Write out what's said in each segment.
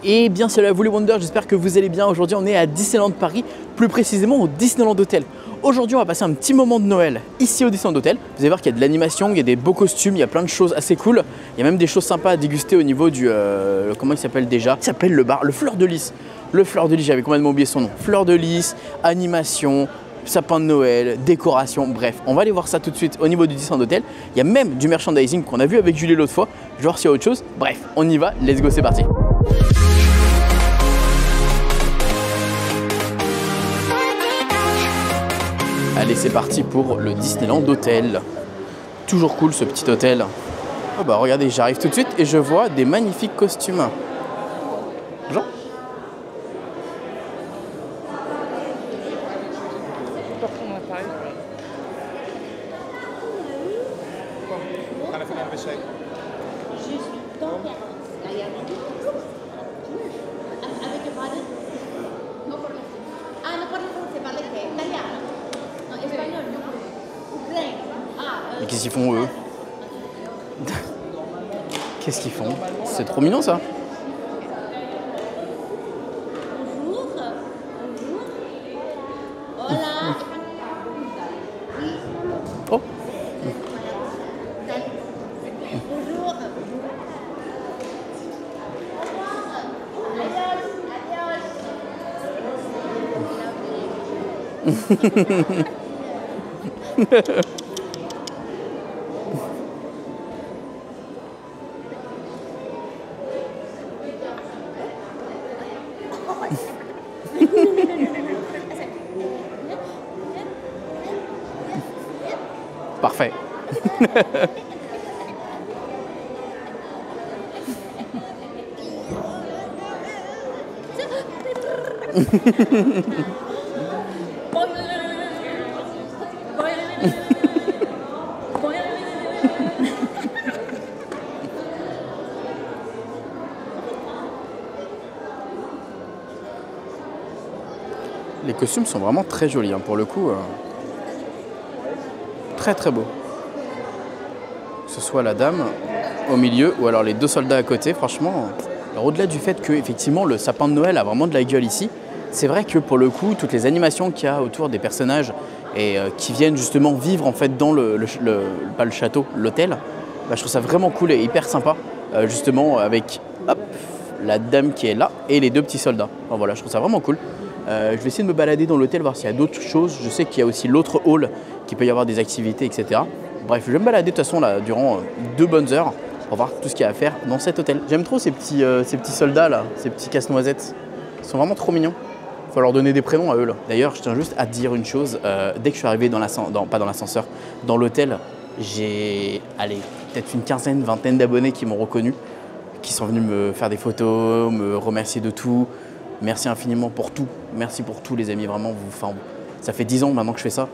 Et bien salut à vous les Wonders, j'espère que vous allez bien. Aujourd'hui on est à Disneyland Paris, plus précisément au Disneyland Hotel. Aujourd'hui on va passer un petit moment de Noël ici au Disneyland Hotel. Vous allez voir qu'il y a de l'animation, il y a des beaux costumes, il y a plein de choses assez cool. Il y a même des choses sympas à déguster au niveau du... comment il s'appelle déjà? Il s'appelle le bar, le Fleur de Lys. Le Fleur de Lys, j'avais complètement oublié son nom. Fleur de Lys, animation, sapin de Noël, décoration, bref. On va aller voir ça tout de suite au niveau du Disneyland Hotel. Il y a même du merchandising qu'on a vu avec Julie l'autre fois. Je vais voir s'il y a autre chose. Bref, on y va, let's go, c'est parti. Allez, c'est parti pour le Disneyland Hotel. Toujours cool ce petit hôtel. Oh bah regardez, j'arrive tout de suite et je vois des magnifiques costumes. Genre. Mais qu'est-ce qu'ils font eux? Qu'est-ce qu'ils font? C'est trop mignon ça. Bonjour. Hola. Oh. Bonjour. Adios. Parfait. Les costumes sont vraiment très jolis, hein, pour le coup. Très très beau. Que ce soit la dame au milieu ou alors les deux soldats à côté, franchement. Alors au-delà du fait que effectivement le sapin de Noël a vraiment de la gueule ici, c'est vrai que pour le coup toutes les animations qu'il y a autour des personnages et qui viennent justement vivre en fait dans pas le château, l'hôtel, bah, je trouve ça vraiment cool et hyper sympa, justement avec hop, la dame qui est là et les deux petits soldats. Enfin, voilà, je trouve ça vraiment cool. Je vais essayer de me balader dans l'hôtel, voir s'il y a d'autres choses. Je sais qu'il y a aussi l'autre hall, qu'il peut y avoir des activités, etc. Bref, je vais me balader de toute façon là, durant 2 bonnes heures pour voir tout ce qu'il y a à faire dans cet hôtel. J'aime trop ces petits soldats là, ces petits casse-noisettes. Ils sont vraiment trop mignons. Il faut leur donner des prénoms à eux là. D'ailleurs, je tiens juste à te dire une chose. Dès que je suis arrivé pas dans l'ascenseur, dans l'hôtel, j'ai peut-être une quinzaine, vingtaine d'abonnés qui m'ont reconnu, qui sont venus me faire des photos, me remercier de tout. Merci infiniment pour tout. Merci pour tout les amis, vraiment. Ça fait 10 ans maintenant que je fais ça.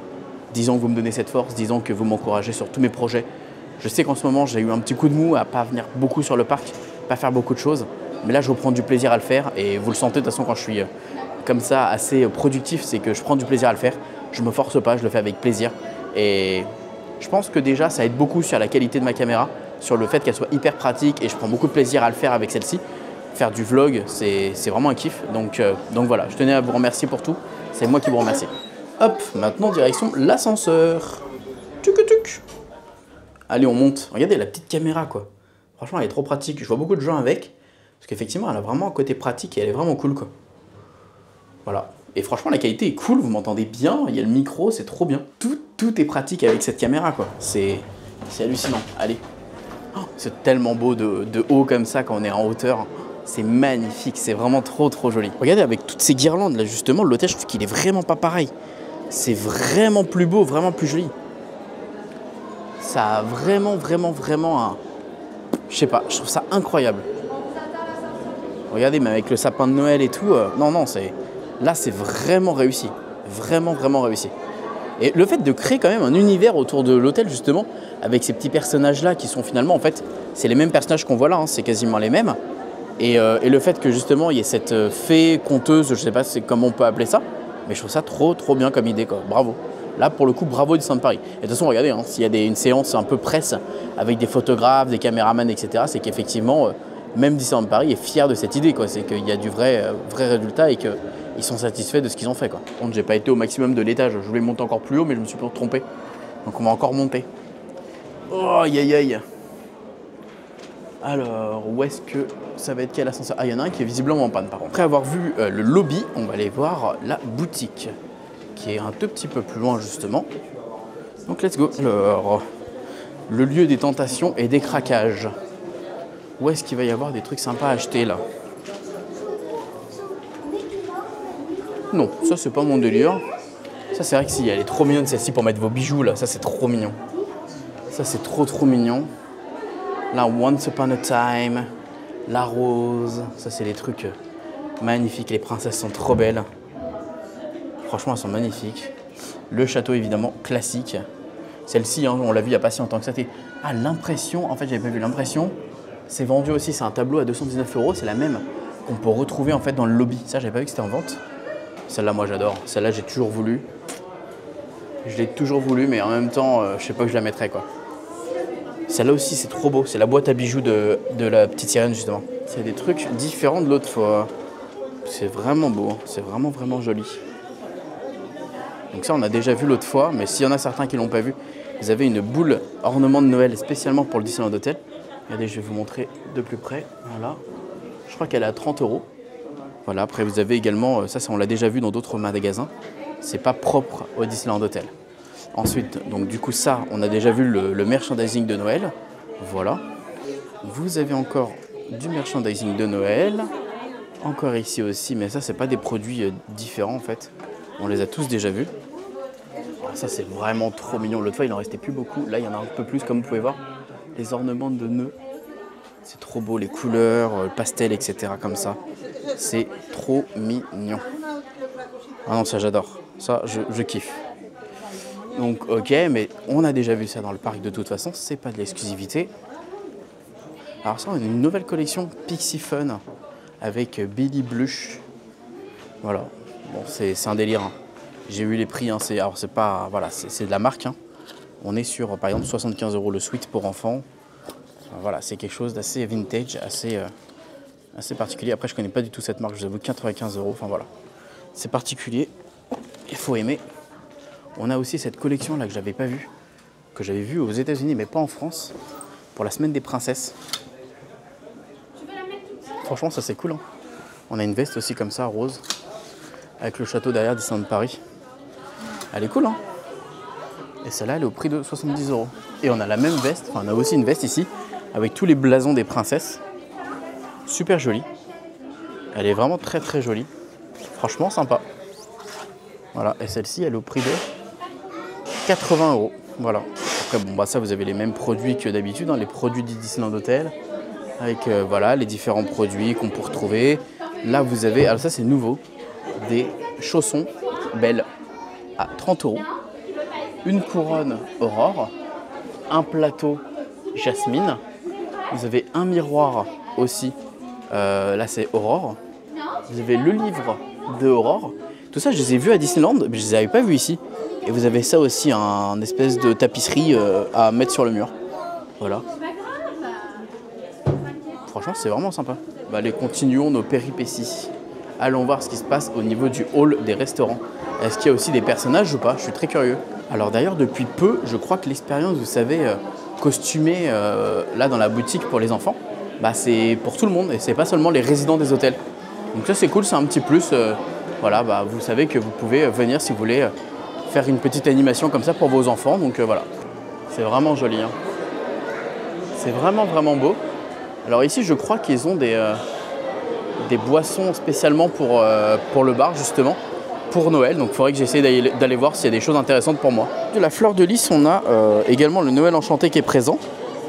10 ans que vous me donnez cette force, 10 ans que vous m'encouragez sur tous mes projets. Je sais qu'en ce moment, j'ai eu un petit coup de mou à pas venir beaucoup sur le parc, pas faire beaucoup de choses. Mais là, je reprends du plaisir à le faire. Et vous le sentez de toute façon quand je suis comme ça, assez productif, c'est que je prends du plaisir à le faire. Je me force pas, je le fais avec plaisir. Et je pense que déjà, ça aide beaucoup sur la qualité de ma caméra, sur le fait qu'elle soit hyper pratique. Et je prends beaucoup de plaisir à le faire avec celle-ci. Faire du vlog, c'est vraiment un kiff. Donc voilà, je tenais à vous remercier pour tout. C'est moi qui vous remercie. Hop, maintenant direction l'ascenseur. Tuc tuc. Allez, on monte. Regardez la petite caméra quoi. Franchement, elle est trop pratique. Je vois beaucoup de gens avec. Parce qu'effectivement, elle a vraiment un côté pratique et elle est vraiment cool quoi. Voilà. Et franchement, la qualité est cool. Vous m'entendez bien. Il y a le micro, c'est trop bien. Tout est pratique avec cette caméra quoi. C'est hallucinant. Allez. Oh, c'est tellement beau de haut comme ça quand on est en hauteur. C'est magnifique, c'est vraiment trop joli. Regardez avec toutes ces guirlandes là justement, l'hôtel je trouve qu'il est vraiment pas pareil. C'est vraiment plus beau, vraiment plus joli. Ça a vraiment un... Je sais pas, je trouve ça incroyable. Regardez, mais avec le sapin de Noël et tout, non, là c'est vraiment réussi. Vraiment réussi. Et le fait de créer quand même un univers autour de l'hôtel justement, avec ces petits personnages là qui sont finalement en fait, c'est les mêmes personnages qu'on voit là, hein, c'est quasiment les mêmes. Et le fait que justement il y ait cette fée conteuse, je sais pas comment on peut appeler ça, mais je trouve ça trop bien comme idée quoi. Bravo. Là pour le coup bravo Disneyland Paris. Et de toute façon regardez, hein, s'il y a une séance un peu presse avec des photographes, des caméramans, etc., c'est qu'effectivement même Disneyland Paris est fier de cette idée, quoi. C'est qu'il y a du vrai résultat et qu'ils sont satisfaits de ce qu'ils ont fait, quoi. Par contre, j'ai pas été au maximum de l'étage. Je voulais monter encore plus haut, mais je me suis trompé. Donc on va encore monter. Oh, aïe aïe aïe. Alors, où est-ce que ça va être quel ascenseur? Ah, il y en a un qui est visiblement en panne, par contre. Après avoir vu le lobby, on va aller voir la boutique, qui est un tout petit peu plus loin, justement. Donc, let's go. Alors, le lieu des tentations et des craquages. Où est-ce qu'il va y avoir des trucs sympas à acheter, là? Non, ça, c'est pas mon délire. Ça, c'est vrai que si, elle est trop mignonne, celle-ci, pour mettre vos bijoux, là. Ça, c'est trop mignon. Ça, c'est trop mignon. Là, Once Upon a Time, la rose. Ça, c'est des trucs magnifiques. Les princesses sont trop belles. Franchement, elles sont magnifiques. Le château, évidemment, classique. Celle-ci, hein, on l'a vu il n'y a pas si longtemps que ça. Ah, l'impression. En fait, j'avais pas vu l'impression. C'est vendu aussi. C'est un tableau à 219 €. C'est la même qu'on peut retrouver en fait dans le lobby. Ça, j'avais pas vu que c'était en vente. Celle-là, moi, j'adore. Celle-là, j'ai toujours voulu. Je l'ai toujours voulu, mais en même temps, je sais pas où je la mettrais, quoi. Celle-là aussi, c'est trop beau. C'est la boîte à bijoux de la petite sirène, justement. C'est des trucs différents de l'autre fois. C'est vraiment beau. C'est vraiment joli. Donc ça, on a déjà vu l'autre fois, mais s'il y en a certains qui l'ont pas vu, vous avez une boule ornement de Noël spécialement pour le Disneyland Hotel. Regardez, je vais vous montrer de plus près. Voilà. Je crois qu'elle est à 30 €. Voilà. Après, vous avez également, ça on l'a déjà vu dans d'autres magasins. C'est pas propre au Disneyland Hotel. Ensuite, donc du coup ça, on a déjà vu le merchandising de Noël. Voilà. Vous avez encore du merchandising de Noël. Encore ici aussi, mais ça, c'est pas des produits différents en fait. On les a tous déjà vus. Alors, ça, c'est vraiment trop mignon. L'autre fois, il en restait plus beaucoup. Là, il y en a un peu plus, comme vous pouvez voir. Les ornements de nœuds. C'est trop beau, les couleurs, le pastel, etc. comme ça. C'est trop mignon. Ah non, ça, j'adore. Ça, je kiffe. Donc, ok, mais on a déjà vu ça dans le parc de toute façon. C'est pas de l'exclusivité. Alors ça, on a une nouvelle collection Pixie Fun avec Billy Blush. Voilà. Bon, c'est un délire. Hein. J'ai vu les prix. Hein. Alors, c'est pas... Voilà, c'est de la marque. Hein. On est sur, par exemple, 75 € le suite pour enfants. Voilà, c'est quelque chose d'assez vintage, assez particulier. Après, je connais pas du tout cette marque. Je vous avoue, 95 €. Enfin, voilà. C'est particulier. Il faut aimer. On a aussi cette collection là que j'avais pas vue, que j'avais vue aux États-Unis mais pas en France, pour la semaine des princesses. Franchement, ça c'est cool. Hein. On a une veste aussi comme ça, rose, avec le château derrière Disneyland Paris. Elle est cool, hein. Et celle-là, elle est au prix de 70 €. Et on a la même veste, enfin on a aussi une veste ici, avec tous les blasons des princesses. Super jolie. Elle est vraiment très jolie. Franchement, sympa. Voilà, et celle-ci, elle est au prix de 80 €. Voilà. Après, bon, bah ça, vous avez les mêmes produits que d'habitude, hein, les produits du Disneyland Hotel, avec voilà, les différents produits qu'on peut retrouver. Là, vous avez, alors ça, c'est nouveau, des chaussons belles à 30 €, une couronne Aurore, un plateau Jasmine. Vous avez un miroir aussi, là, c'est Aurore. Vous avez le livre de Aurore. Tout ça, je les ai vus à Disneyland, mais je les avais pas vus ici. Et vous avez ça aussi, un espèce de tapisserie à mettre sur le mur. Voilà. Franchement, c'est vraiment sympa. Bah, allez, continuons nos péripéties. Allons voir ce qui se passe au niveau du hall des restaurants. Est-ce qu'il y a aussi des personnages ou pas? Je suis très curieux. Alors d'ailleurs, depuis peu, je crois que l'expérience, vous savez, costumée là dans la boutique pour les enfants, bah, c'est pour tout le monde et c'est pas seulement les résidents des hôtels. Donc ça, c'est cool, c'est un petit plus. Voilà, bah, vous savez que vous pouvez venir si vous voulez faire une petite animation comme ça pour vos enfants. Donc voilà, c'est vraiment joli. Hein. C'est vraiment beau. Alors ici, je crois qu'ils ont des boissons spécialement pour le bar, justement, pour Noël. Donc il faudrait que j'essaie d'aller voir s'il y a des choses intéressantes pour moi. De la fleur de lys, on a également le Noël enchanté qui est présent,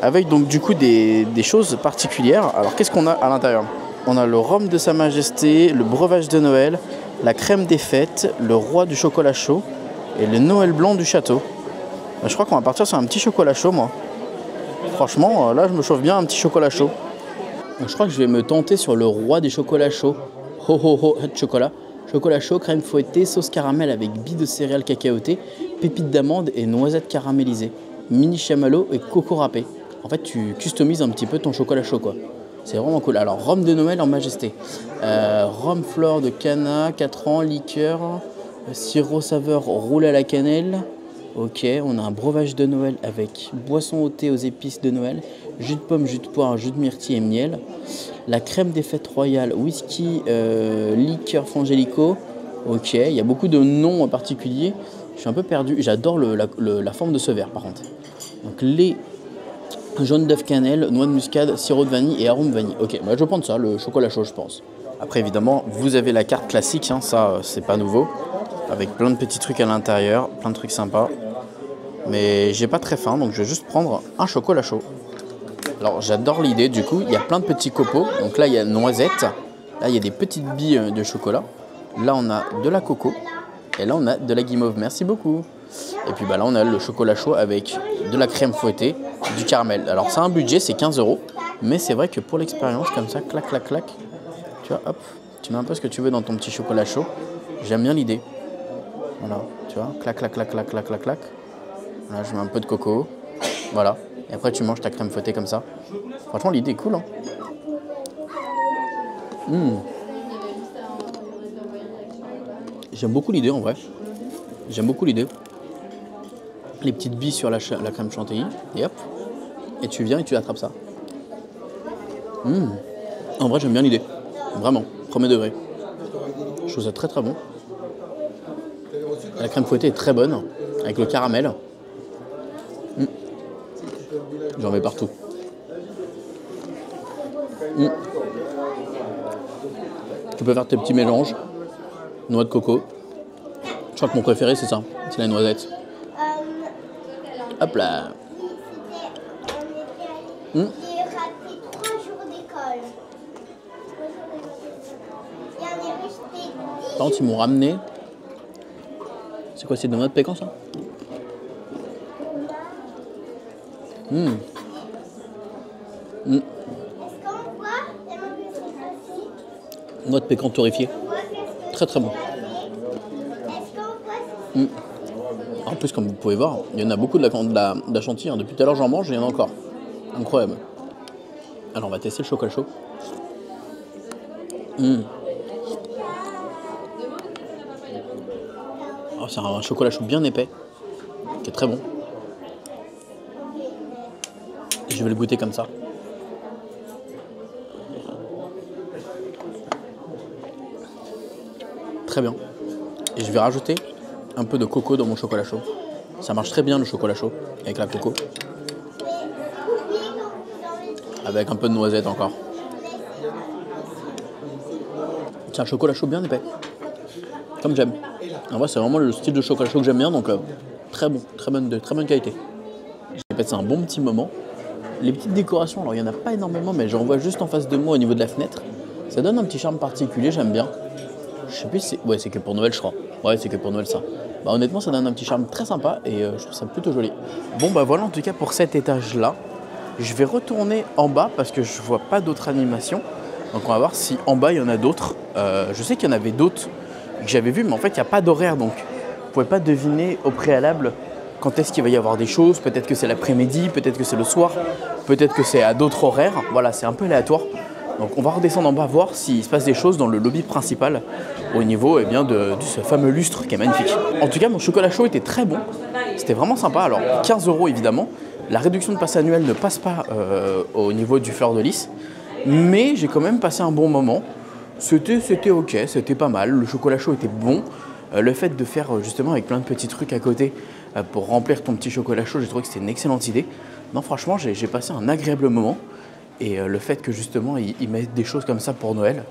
avec donc du coup des choses particulières. Alors qu'est-ce qu'on a à l'intérieur? On a le rhum de Sa Majesté, le breuvage de Noël, la crème des fêtes, le roi du chocolat chaud et le Noël blanc du château. Je crois qu'on va partir sur un petit chocolat chaud, moi. Franchement, là, je me chauffe bien un petit chocolat chaud. Je crois que je vais me tenter sur le roi des chocolats chauds. Ho ho ho, hot chocolat. Chocolat chaud, crème fouettée, sauce caramel avec billes de céréales cacaotées, pépites d'amande et noisettes caramélisées, mini chamallow et coco râpé. En fait, tu customises un petit peu ton chocolat chaud, quoi. C'est vraiment cool. Alors, rhum de Noël en majesté. Rhum fleur de Cana, 4 ans, liqueur, sirop saveur roulé à la cannelle. Ok, on a un breuvage de Noël avec boisson au thé aux épices de Noël, jus de pomme, jus de poire, jus de myrtille et miel. La crème des fêtes royales, whisky, liqueur frangélico. Ok, il y a beaucoup de noms particuliers. Je suis un peu perdu. J'adore la forme de ce verre par contre. Donc lait jaune d'œuf cannelle, noix de muscade, sirop de vanille et arôme vanille. Ok, bah, je vais prendre ça, le chocolat chaud je pense. Après évidemment, vous avez la carte classique, hein, ça c'est pas nouveau. Avec plein de petits trucs à l'intérieur, plein de trucs sympas. Mais j'ai pas très faim, donc je vais juste prendre un chocolat chaud. Alors j'adore l'idée, du coup, il y a plein de petits copeaux. Donc là, il y a noisette. Là, il y a des petites billes de chocolat. Là, on a de la coco. Et là, on a de la guimauve. Merci beaucoup. Et puis bah, là, on a le chocolat chaud avec de la crème fouettée, du caramel. Alors, c'est un budget, c'est 15 €. Mais c'est vrai que pour l'expérience, comme ça, clac, clac, clac. Tu vois, hop, tu mets un peu ce que tu veux dans ton petit chocolat chaud. J'aime bien l'idée. Voilà, tu vois, clac, clac, clac, clac, clac, clac, clac. Voilà, je mets un peu de coco. Voilà. Et après, tu manges ta crème fouettée comme ça. Franchement, l'idée est cool, hein. J'aime beaucoup l'idée, en vrai. J'aime beaucoup l'idée. Les petites billes sur la crème chantilly. Et hop. Et tu viens et tu attrapes ça. En vrai, j'aime bien l'idée. Vraiment, premier degré. Je trouve ça très très bon. La crème fouettée est très bonne, avec le caramel. J'en mets partout. Tu peux faire tes petits mélanges. Noix de coco. Je crois que mon préféré c'est ça, c'est la noisette. Hop là. J'ai raté 3 jours d'école. Il y en est resté 10. Par contre, ils m'ont ramené. C'est quoi, c'est de noix de pécan ça? Est-ce qu'on voit les mots aussi? Noix de pécan torréfiée. On voit qu'est-ce que Très très bon. est-ce qu'on voit ce En plus, comme vous pouvez voir, il y en a beaucoup de la chantilly. Hein. Depuis tout à l'heure, j'en mange et il y en a encore. Incroyable. Alors, on va tester le chocolat chaud. Oh, c'est un chocolat chaud bien épais, qui est très bon. Et je vais le goûter comme ça. Très bien. Et je vais rajouter un peu de coco dans mon chocolat chaud. Ça marche très bien le chocolat chaud avec la coco. Avec un peu de noisette encore. C'est un chocolat chaud bien épais. Comme j'aime. En vrai, c'est vraiment le style de chocolat chaud que j'aime bien, donc très bon, très bonne qualité. J'ai passé un bon petit moment. Les petites décorations, alors il n'y en a pas énormément, mais j'en vois juste en face de moi au niveau de la fenêtre. Ça donne un petit charme particulier, j'aime bien. Je sais plus si c'est... Ouais, c'est que pour Noël, je crois. Ouais, c'est que pour Noël, ça. Bah, honnêtement, ça donne un petit charme très sympa et je trouve ça plutôt joli. Bon, bah voilà, en tout cas, pour cet étage-là. Je vais retourner en bas parce que je vois pas d'autres animations. Donc, on va voir si en bas, il y en a d'autres. Je sais qu'il y en avait d'autres que j'avais vues, mais en fait, il n'y a pas d'horaire. Donc, vous pouvez pas deviner au préalable quand est-ce qu'il va y avoir des choses. Peut-être que c'est l'après-midi, peut-être que c'est le soir, peut-être que c'est à d'autres horaires. Voilà, c'est un peu aléatoire. Donc on va redescendre en bas voir s'il se passe des choses dans le lobby principal au niveau de ce fameux lustre qui est magnifique. En tout cas, mon chocolat chaud était très bon. C'était vraiment sympa. Alors 15 € évidemment. La réduction de passe annuelle ne passe pas au niveau du fleur de lys. Mais j'ai quand même passé un bon moment. C'était ok, c'était pas mal. Le chocolat chaud était bon. Le fait de faire justement avec plein de petits trucs à côté pour remplir ton petit chocolat chaud, j'ai trouvé que c'était une excellente idée. Non, franchement, j'ai passé un agréable moment. Et le fait que justement ils mettent des choses comme ça pour Noël,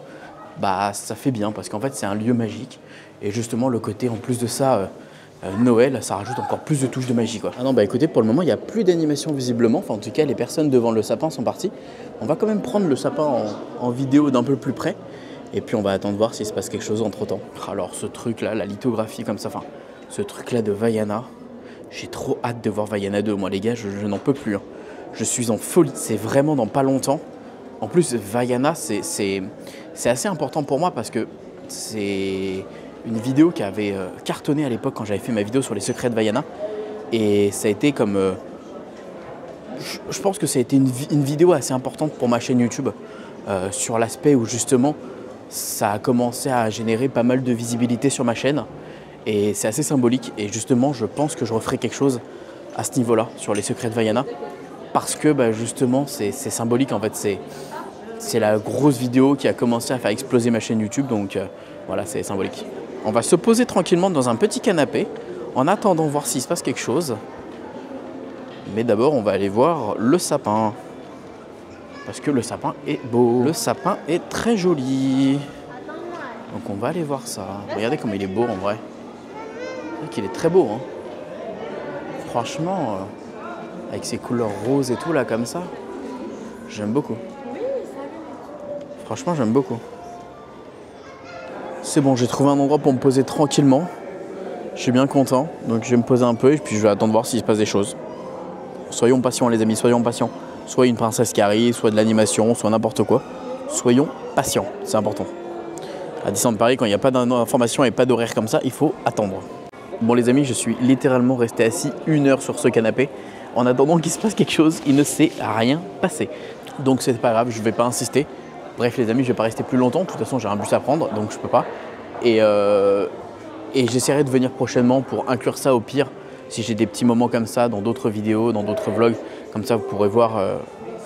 bah ça fait bien parce qu'en fait c'est un lieu magique. Et justement le côté en plus de ça, Noël, ça rajoute encore plus de touches de magie quoi. Ah non bah écoutez, pour le moment il n'y a plus d'animation visiblement. Enfin en tout cas les personnes devant le sapin sont parties. On va quand même prendre le sapin en vidéo d'un peu plus près. Et puis on va attendre voir s'il se passe quelque chose entre temps. Alors ce truc là, la lithographie comme ça, enfin ce truc là de Vaiana. J'ai trop hâte de voir Vaiana 2. Moi les gars, je n'en peux plus. Hein. Je suis en folie, c'est vraiment dans pas longtemps. En plus, Vaiana, c'est assez important pour moi parce que c'est une vidéo qui avait cartonné à l'époque quand j'avais fait ma vidéo sur les secrets de Vaiana. Et ça a été comme... je pense que ça a été une vidéo assez importante pour ma chaîne YouTube sur l'aspect où justement ça a commencé à générer pas mal de visibilité sur ma chaîne. Et c'est assez symbolique. Et justement, je pense que je referai quelque chose à ce niveau-là, sur les secrets de Vaiana. Parce que justement, c'est symbolique en fait. C'est la grosse vidéo qui a commencé à faire exploser ma chaîne YouTube. Donc voilà, c'est symbolique. On va se poser tranquillement dans un petit canapé en attendant voir s'il se passe quelque chose. Mais d'abord, on va aller voir le sapin. Parce que le sapin est beau. Le sapin est très joli. Donc on va aller voir ça. Regardez comme il est beau en vrai. Il est très beau. Hein. Franchement, avec ses couleurs roses et tout là comme ça, j'aime beaucoup. Franchement, j'aime beaucoup. C'est bon, j'ai trouvé un endroit pour me poser tranquillement. Je suis bien content. Donc je vais me poser un peu et puis je vais attendre voir s'il se passe des choses. Soyons patients les amis, soyons patients. Soit une princesse qui arrive, soit de l'animation, soit n'importe quoi. Soyons patients, c'est important. À Disneyland Paris, quand il n'y a pas d'information et pas d'horaire comme ça, il faut attendre. Bon les amis, je suis littéralement resté assis 1 heure sur ce canapé. En attendant qu'il se passe quelque chose, il ne s'est rien passé. Donc c'est pas grave, je ne vais pas insister. Bref les amis, je ne vais pas rester plus longtemps. De toute façon, j'ai un bus à prendre, donc je ne peux pas. Et j'essaierai de venir prochainement pour inclure ça au pire. Si j'ai des petits moments comme ça dans d'autres vidéos, dans d'autres vlogs, comme ça vous pourrez voir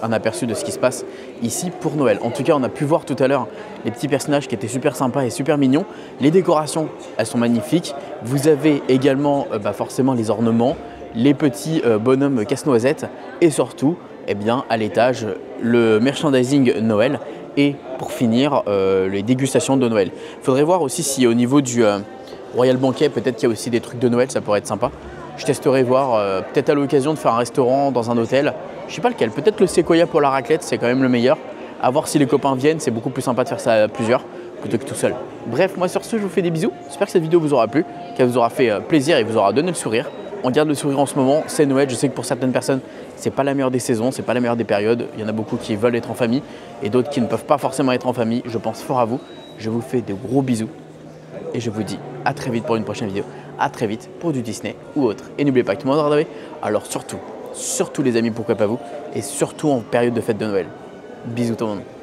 un aperçu de ce qui se passe ici pour Noël. En tout cas, on a pu voir tout à l'heure les petits personnages qui étaient super sympas et super mignons. Les décorations, elles sont magnifiques. Vous avez également forcément les ornements, les petits bonhommes casse-noisettes et surtout, eh bien, à l'étage, le merchandising Noël et pour finir, les dégustations de Noël. Il faudrait voir aussi si au niveau du Royal Banquet, peut-être qu'il y a aussi des trucs de Noël, ça pourrait être sympa. Je testerai voir, peut-être à l'occasion de faire un restaurant dans un hôtel. Je sais pas lequel, peut-être le Sequoia pour la raclette, c'est quand même le meilleur. À voir si les copains viennent, c'est beaucoup plus sympa de faire ça à plusieurs plutôt que tout seul. Bref, moi sur ce, je vous fais des bisous. J'espère que cette vidéo vous aura plu, qu'elle vous aura fait plaisir et vous aura donné le sourire. On garde le sourire en ce moment, c'est Noël. Je sais que pour certaines personnes, c'est pas la meilleure des saisons, c'est pas la meilleure des périodes. Il y en a beaucoup qui veulent être en famille et d'autres qui ne peuvent pas forcément être en famille. Je pense fort à vous. Je vous fais de gros bisous et je vous dis à très vite pour une prochaine vidéo. À très vite pour du Disney ou autre. Et n'oubliez pas que tout le monde aura rêvé. Alors surtout les amis, pourquoi pas vous. Et surtout en période de fête de Noël. Bisous tout le monde.